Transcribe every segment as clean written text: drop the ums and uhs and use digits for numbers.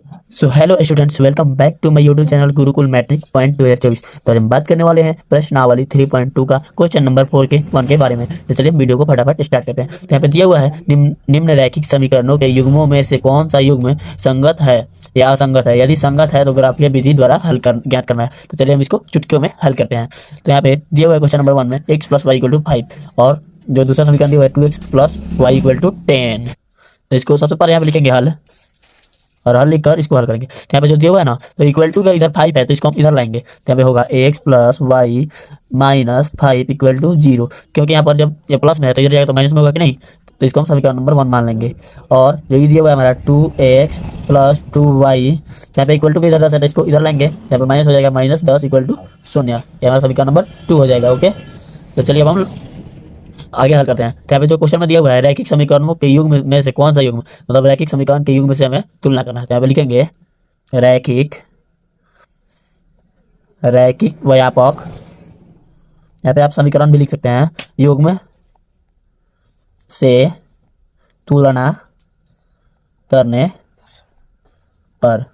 So hello students, welcome back to my YouTube channel Gurukul matric point 2024। तो आज हम बात करने वाले हैं प्रश्नावली 3.2 का क्वेश्चन नंबर 4 के 1 के बारे में। तो चलिए वीडियो को फटाफट स्टार्ट करते हैं। तो यहाँ पे दिया हुआ है निम्न रैखिक समीकरणों के युग्मों में से कौन सा युग्म संगत है या असंगत है। यदि संगत है तो ग्राफीय विधि द्वारा ज्ञात करना है। तो चलिए हम इसको चुटकियों में हल करते हैं। तो यहाँ पे दिया हुआ है क्वेश्चन नंबर 1 में x plus Y equal to 5 और जो दूसरा समीकरण दिया हुआ है 2x plus Y equal to 10। तो इसको सबसे पहले यहाँ पे लिखेंगे हल, और हल लिखकर इसको हल करेंगे। तो यहाँ पे जो दिया हुआ है ना, तो इक्वल टू का इधर 5 है तो इसको हम इधर लाएंगे। तो यहाँ पे होगा x plus Y minus 5 equal to 0, क्योंकि यहाँ पर जब ये प्लस में है तो इधर जाएगा तो माइनस में होगा कि नहीं। तो इसको हम समीकरण नंबर 1 मान लेंगे। और जो ये दिया हुआ है हमारा 2x प्लस 2y, यहाँ पे इक्वल टू के इधर 10 है तो इसको इधर लाएंगे। यहाँ पे माइनस हो जाएगा माइनस 10 इक्वल टू 0। ये हमारा समीकरण नंबर 2 हो जाएगा। ओके, तो चलिए अब हम आगे हल करते हैं। तो यहाँ पे जो क्वेश्चन में दिया हुआ है रैखिक समीकरणों के युग्म में से कौन सा युग्म, मतलब रैखिक समीकरण के युग्म से हमें तुलना करना है। तो यहाँ पे लिखेंगे रैखिक व्यापक, यहाँ पे आप समीकरण भी लिख सकते हैं, युग्म से तुलना करने पर।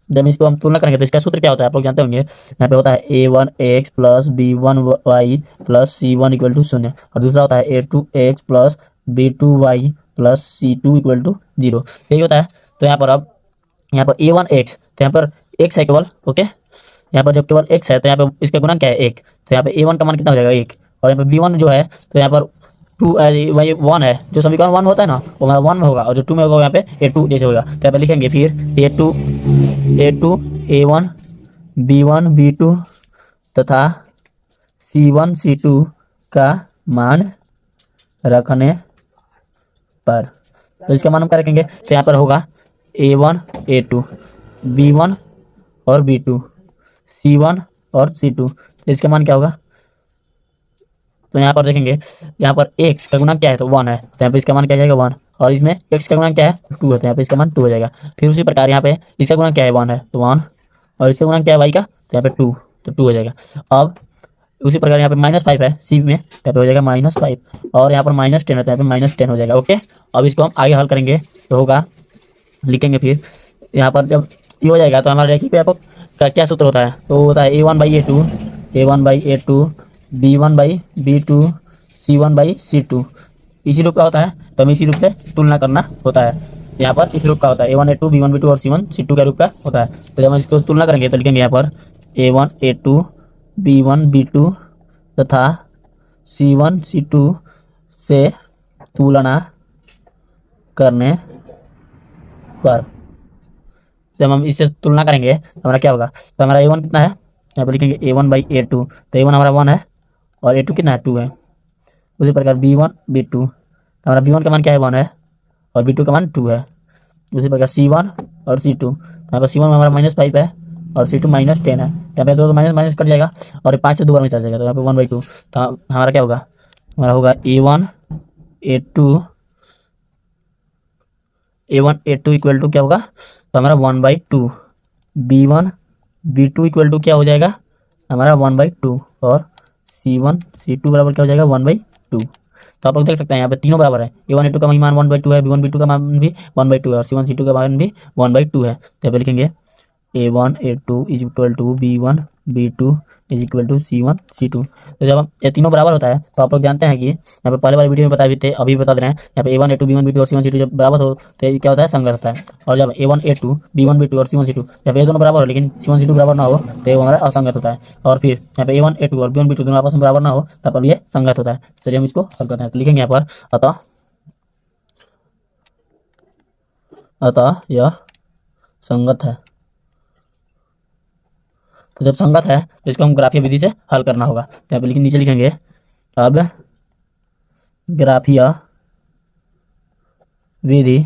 जब इसको हम तुलना करेंगे तो इसका सूत्र क्या होता है आप लोग जानते होंगे। यहाँ पे होता है a1x plus b1y plus c1 equal to 0, और दूसरा होता है a2x plus b2y plus c2 equal to 0। यही होता है। तो यहाँ पर अब यहाँ पर a1x, तो यहाँ पर x है केवल। ओके, यहाँ पर जब केवल x है तो यहाँ पे इसका गुणन क्या है 1। तो यहाँ पे a1 का मान कितना हो जाएगा 1, और यहाँ पे b1 जो है तो यहाँ पर 1 है। जो समीकरण 1 होता है ना वो हमारा 1 में होगा, और जो 2 में होगा यहाँ पे a2 जैसे होगा। तो यहाँ पे लिखेंगे फिर a2 a1 b1 b2 तथा c1 c2 का मान रखने पर। तो इसका मान हम क्या रखेंगे, तो यहाँ पर होगा a1 a2 b1 और b2 c1 और c2। तो इसका मान क्या होगा, तो यहाँ पर देखेंगे यहाँ पर x का गुणा क्या है तो 1 है, तो यहाँ पे इसका मान क्या जाएगा 1, और इसमें x का गुणा क्या है 2 है, तो यहाँ पे इसका मान 2 हो जाएगा। फिर उसी प्रकार यहाँ पे इसका गुणा क्या है 1 है तो 1, और इसका गुणा क्या है y का, तो यहाँ पे 2, तो 2 हो जाएगा। अब उसी प्रकार यहाँ पे -5 है c में, तो यहाँ पे हो जाएगा -5, और यहाँ पर -10 है तो यहाँ पे -10 हो जाएगा। ओके, अब इसको हम आगे हल करेंगे तो होगा, लिखेंगे फिर यहाँ पर जब ये हो जाएगा तो हमारा रैखिक व्यापक का क्या सूत्र होता है, तो होता है a1/a2 b1/b2 c1/c2। इसी रूप का होता है तो हमें इसी रूप से तुलना करना होता है। यहाँ पर इस रूप का होता है a1 a2 b1 b2 और c1 c2 के रूप का होता है। तो जब हम इसको तुलना करेंगे तो लिखेंगे यहाँ पर a1 a2 b1 b2 तथा c1 c2 से तुलना करने पर। जब हम इससे तुलना करेंगे तो हमारा क्या होगा, तो हमारा a1 कितना है, यहाँ पर लिखेंगे a1/a2, तो a1 हमारा 1 है और a2 कितना है 2 है। उसी प्रकार b1 b2, तो हमारा b1 का मान क्या है 1 है और b2 का मान 2 है। उसी प्रकार c1 और c2, तो यहाँ पर c1 में हमारा -5 है और c2 -10 है। यहाँ पे तो माइनस माइनस कट जाएगा और 5 से 2 बार में चल जाएगा, तो यहाँ पे 1/2। तो हमारा क्या होगा, हमारा होगा a1 a2 इक्वल टू क्या होगा, तो हमारा 1/2। b1 b2 इक्वल टू क्या हो जाएगा हमारा 1/2, और c1 c2 बराबर क्या हो जाएगा 1/2। तो आप लोग देख सकते हैं यहाँ पे तीनों बराबर है। a1 a2 का मान 1/2 है, b1 b2 का मान भी 1/2 है, और c1 c2 का मान भी 1/2 है। तो यहाँ पे लिखेंगे a1 a2 is equal to b1 b2 is equal to c1 c2। तो जब ये तीनों बराबर होता है तो आप लोग जानते हैं कि यहाँ पे पहले वाले वीडियो में बता भी थे, अभी बता दे रहे हैं, यहाँ पे a1 a2 b1 b2 और c1 c2 जब बराबर हो तो ये क्या होता है संगत होता है। और जब a1 a2 b1 b2 और c1 c2 जब ये दोनों बराबर हो लेकिन c1 c2 बराबर ना हो तो ये हमारा असंगत होता है। और फिर यहाँ पे a1 a2 और b1 b2 दोनों आपस में बराबर ना हो तब पर ये संगत होता है। चलिए हम इसको हल करते हैं। तो लिखेंगे यहाँ पर अतः यह संगत है। तो जब संगत है तो इसको हम ग्राफीय विधि से हल करना होगा। तो यहाँ पे लेकिन नीचे लिखेंगे अब ग्राफीय विधि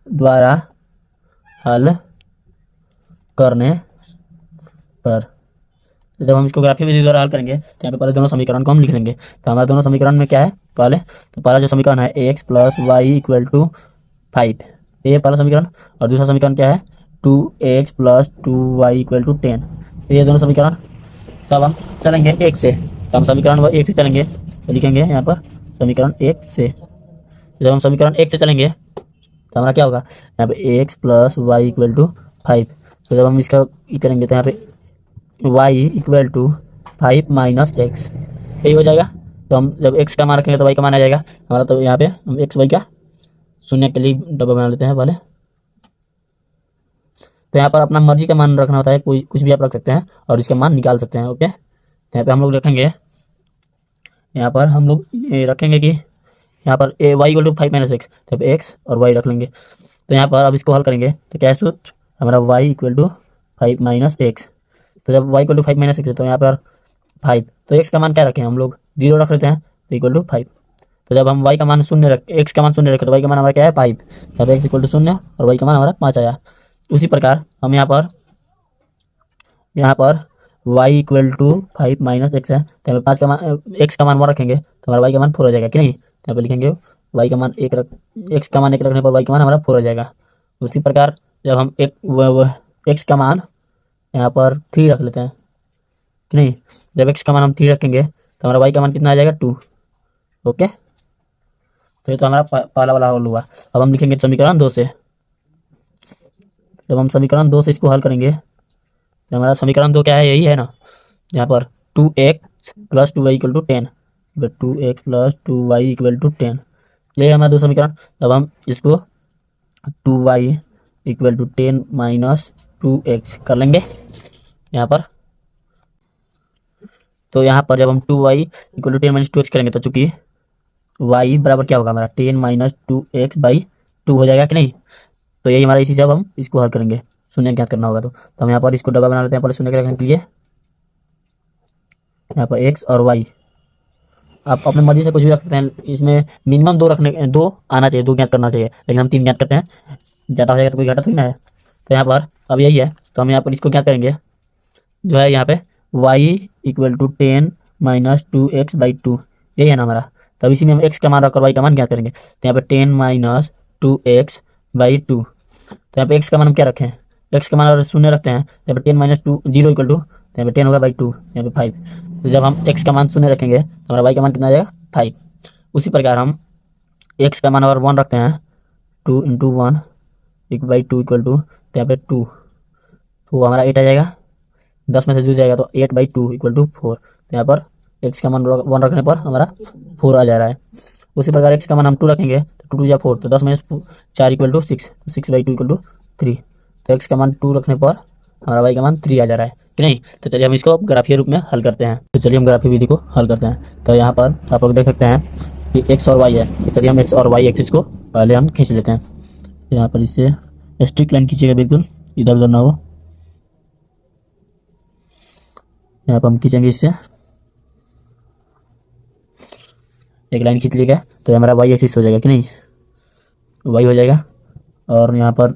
द्वारा हल करने पर। तो जब हम इसको ग्राफीय विधि द्वारा हल करेंगे तो यहाँ पे पहले दोनों समीकरण को हम लिख लेंगे। तो हमारे दोनों समीकरण में क्या है, पहला जो समीकरण है x plus Y equal to 5, ये पहला समीकरण, और दूसरा समीकरण क्या है 2x plus 2y equal to 10। ये दोनों समीकरण। तब हम चलेंगे 1 से, तो हम समीकरण 1 से चलेंगे तो लिखेंगे यहाँ पर समीकरण 1 से। जब हम समीकरण 1 से चलेंगे तो हमारा क्या होगा, यहाँ पे X plus Y equal to 5। तो जब हम इसका ये करेंगे तो यहाँ पे Y equal to 5 minus X, यही हो जाएगा। तो हम जब एक्स का मान रखेंगे तो वाई का मान आ जाएगा हमारा। तो यहाँ पे हम एक्स वाई का शून्य के लिए डब्बा बना लेते हैं पहले। तो यहाँ पर अपना मर्जी का मान रखना होता है, कोई कुछ भी आप रख सकते हैं और इसका मान निकाल सकते हैं। ओके, यहाँ पे हम लोग रखेंगे, यहाँ पर हम लोग ये रखेंगे कि यहाँ पर ए y equal to 5 minus x, तो एक्स और वाई रख लेंगे। तो यहाँ पर अब इसको हल करेंगे तो क्या सूत्र हमारा y equal to 5 minus x. तो जब y equal to 5 minus x है तो यहाँ पर 5, तो एक्स का मान क्या रखें हम लोग 0 रख लेते हैं, तो इक्वल टू 5। तो जब हम वाई का मान शून्य रख, एक्स का मान शून्य रखें तो वाई का मान हमारा क्या है 5, तब एक्स इक्वल टू 0 और वाई का मान हमारा 5 आया। उसी प्रकार हम यहाँ पर y equal to 5 minus x है, तो यहाँ पे 5 का मान एक्स का मान 1 रखेंगे तो हमारा y का मान 4 हो जाएगा कि नहीं। तो यहाँ पे लिखेंगे y का मान 1 रख, एक्स का मान 1 रखने पर y का मान हमारा 4 हो जाएगा। उसी प्रकार जब हम एक्स का मान यहाँ पर 3 रख लेते हैं कि नहीं, जब एक्स का मान हम 3 रखेंगे तो हमारा y का मान कितना आ जाएगा 2। ओके, तो ये तो हमारा पहला वाला हल हुआ। अब हम लिखेंगे समीकरण 2 से। जब हम समीकरण 2 से इसको हल करेंगे तो हमारा समीकरण 2 क्या है, यही है ना, यहाँ पर 2x plus 2y equal to 10, 2x plus 2y equal to 10, यही है हमारा 2 समीकरण। तब हम इसको 2y equal to 10 minus 2x कर लेंगे यहाँ पर। तो यहाँ पर जब हम 2y equal to 10 minus 2x करेंगे तो चूंकि y बराबर क्या होगा हमारा 10 माइनस 2x बाई 2 हो जाएगा कि नहीं। तो यही हमारा इसी जब हम इसको हल करेंगे, शून्य ज्ञात करना होगा। तो हम यहाँ पर इसको डब्बा बना लेते हैं पहले शून्य के रखने के लिए। यहाँ पर x और y आप अपने मर्जी से कुछ भी रख सकते हैं, इसमें मिनिमम 2 रखने, 2 आना चाहिए, 2 ज्ञात करना चाहिए, लेकिन हम 3 ज्ञात करते हैं, ज़्यादा हो जाएगा तो कोई घाटा थोड़ी ना है। तो यहाँ पर अब यही है, तो हम यहाँ पर इसको क्या करेंगे, जो है यहाँ पे y equal to 10 minus 2x by 2, यही है ना हमारा। तब इसी में हम x का मान रखकर y का मान ज्ञात करेंगे। तो यहाँ पे 10 माइनस 2x बाई 2, तो यहाँ पे x का मान हम क्या रखें, x का मान अगर शून्य रखते हैं तो यहाँ पे 10 माइनस 2 0 इक्वल टू, तो यहाँ पे 10 होगा बाई 2, यहाँ पे 5। तो जब हम x का मान शून्य रखेंगे तो हमारा y का मान कितना आ जाएगा 5। उसी प्रकार हम x का मान अगर 1 रखते हैं, 2 इंटू 1 बाई 2 इक्वल टू, तो यहाँ पे 2, तो हमारा 8 आ जाएगा, 10 में से जुड़ जाएगा तो 8 बाई 2 इक्वल टू 4। तो यहाँ पर x का मान 1 रखने पर हमारा 4 आ जा रहा है। उसी प्रकार x का मान हम 2 रखेंगे तो 2 या 4, तो 10 में 4 इक्वल टू 6, तो 6 बाई 2 इक्वल टू 3। तो x का मान 2 रखने पर हमारा y का मान 3 आ जा रहा है कि नहीं। तो चलिए हम इसको ग्राफीय रूप में हल करते हैं। तो चलिए हम ग्राफीय विधि को हल करते हैं। तो यहाँ पर आप लोग देख सकते हैं कि x और y है। तो चलिए हम x और y एक्सिस को पहले हम खींच लेते हैं। यहाँ पर इससे स्ट्रिक्ट लाइन खींचिएगा, बिल्कुल इधर उधर ना हो। यहाँ पर हम खींचेंगे, इससे एक लाइन खींच लीजिएगा तो हमारा y एक्सिस हो जाएगा कि नहीं, y हो जाएगा। और यहाँ पर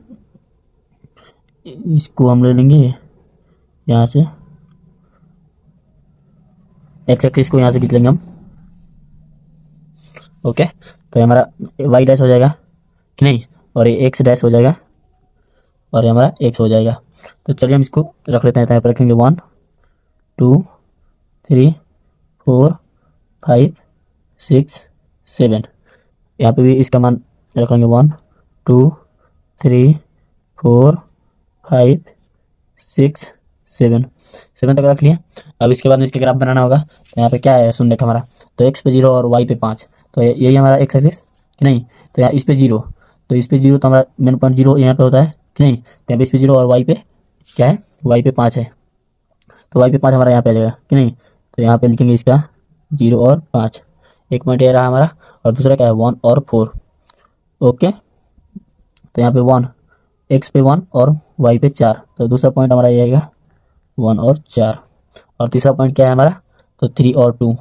इसको हम ले लेंगे यहाँ से, x एक्सिस को यहाँ से खींच लेंगे हम। ओके, तो हमारा y डैश हो जाएगा कि नहीं, और ये x डैश हो जाएगा, और ये हमारा x हो जाएगा। तो चलिए हम इसको रख लेते हैं। यहाँ पर रखेंगे 1 2 3 4 5 6 7, यहाँ पे भी इसका मान रख लेंगे 1 2 3 4 5 6 7 तक रख लिए। अब इसके बाद में इसके ग्राफ बनाना होगा। तो यहाँ पे क्या है शून्य का हमारा, तो x पे 0 और y पे 5, तो यही हमारा x एक्सिस कि नहीं। तो यहाँ इस पे 0, तो इस पे 0 तो हमारा मेन पॉइंट 0 यहाँ पे होता है कि नहीं। तो यहाँ पे इस पे 0 और y पे क्या है, y पे 5 है, तो y पे 5 हमारा यहाँ पे आ जाएगा कि नहीं। तो यहाँ पे लिखेंगे इसका 0 और 5, एक पॉइंट ये रहा हमारा, और दूसरा क्या है 1 और 4। ओके, तो यहाँ पे 1 x पे 1 और y पे 4, तो दूसरा पॉइंट हमारा ये आएगा 1 और 4। और तीसरा पॉइंट क्या है हमारा, तो 3 और 2,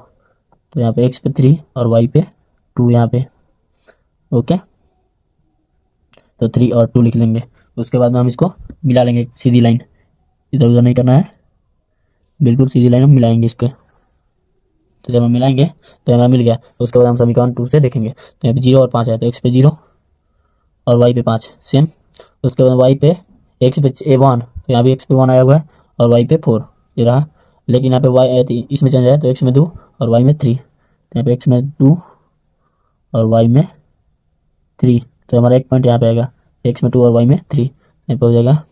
तो यहाँ पे x पे 3 और y पे 2 यहाँ पे। ओके, तो 3 और 2 लिख लेंगे। उसके बाद में हम इसको मिला लेंगे, सीधी लाइन, इधर उधर नहीं करना है, बिल्कुल सीधी लाइन हम मिलाएंगे इसके। तो जब हम मिलाएंगे तो हमारा मिल गया। तो उसके बाद हम समीकरण 2 से देखेंगे। तो यहाँ पे 0 और 5 है, तो x पे 0 और y पे 5 सेम। उसके बाद y पे x पे 1, तो यहाँ भी x पे 1 आया हुआ है, और y पे 4 ये रहा। लेकिन यहाँ पे y इसमें चेंज आया, तो x में 2 और y में 3, तो यहाँ पे x में 2 और y में 3, तो हमारा एक पॉइंट यहाँ पे आएगा, एक्स में 2 और वाई में 3, यहाँ पे हो जाएगा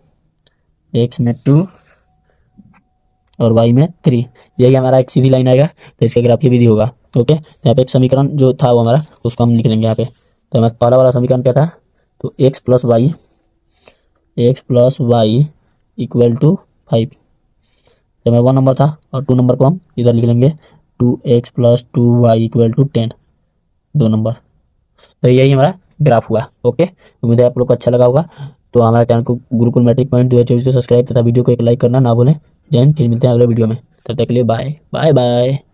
एक्स में 2 और वाई में 3। यही हमारा एक सीधी लाइन आएगा, तो इसका ग्राफ ये भी होगा। ओके, यहाँ पे एक समीकरण जो था वो हमारा, उसको हम लिख लेंगे यहाँ पे। तो हमारा पहला वाला समीकरण क्या था, तो x plus Y equal to 5, तो हमारा 1 नंबर था, और 2 नंबर को हम इधर लिख लेंगे 2x plus 2y equal to 10, 2 number. तो यही हमारा ग्राफ हुआ। ओके, उम्मीद है आप लोग को अच्छा लगा होगा। तो हमारे चैनल को गुरुकुल मैट्रिक पॉइंट 2024 को सब्सक्राइब तथा वीडियो को एक लाइक करना ना भूलें। जय हिंद, फिर मिलते हैं अगले वीडियो में, तब तक के लिए बाय बाय बाय।